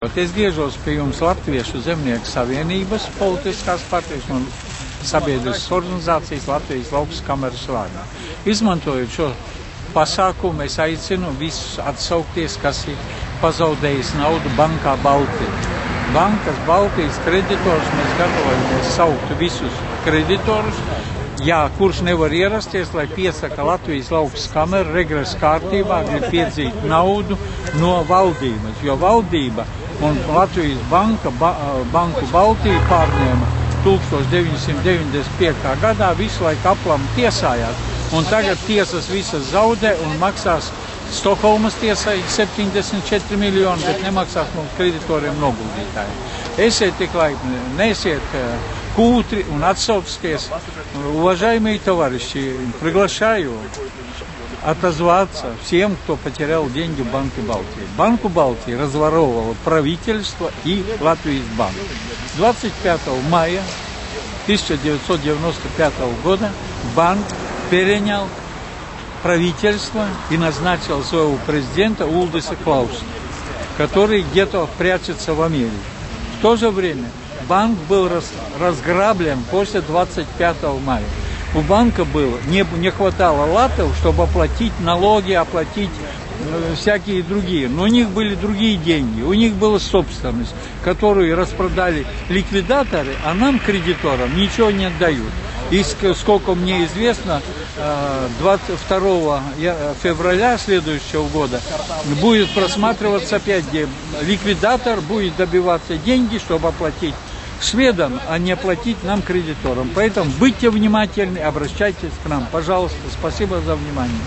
Es griežos pie jums Latviešu zemnieku savienības, politiskās partijas un sabiedriskas organizācijas Latvijas laukas kameras vārdā. Izmantojot šo pasākumu, es aicinu visus atsaukties, kas ir pazaudējis naudu bankā Baltija. Bankas Baltijas kreditors mēs gatavojamies saukt visus kreditorus, kurš nevar ierasties, lai piesaka Latvijas laukas kamera regresa kārtībā, grib piedzīt naudu no valdības, jo valdība un Latvijas banku Baltija pārņēma 1995. gadā visu laiku aplam tiesājās, un tagad tiesas visas zaudē un maksās Stokholmas tiesai 74 miljoni, bet nemaksās mums kreditoriem noguldītājiem. Esiet tik laipni, nesiet кутри и отцовские. Уважаемые товарищи, приглашаю отозваться всем, кто потерял деньги в Банке Балтии. Банку Балтии разворовывало правительство и Латвийсбанк. 25 мая 1995 года банк перенял правительство и назначил своего президента Улдиса Клауса, который где-то прячется в Америке. В то же время банк был разграблен после 25 мая. У банка было, не хватало латов, чтобы оплатить налоги, оплатить всякие другие. Но у них были другие деньги, у них была собственность, которую распродали ликвидаторы, а нам, кредиторам, ничего не отдают. И сколько мне известно, 22 февраля следующего года будет просматриваться опять, где ликвидатор будет добиваться деньги, чтобы оплатить шведам, а не оплатить нам, кредиторам. Поэтому будьте внимательны, обращайтесь к нам. Пожалуйста, спасибо за внимание.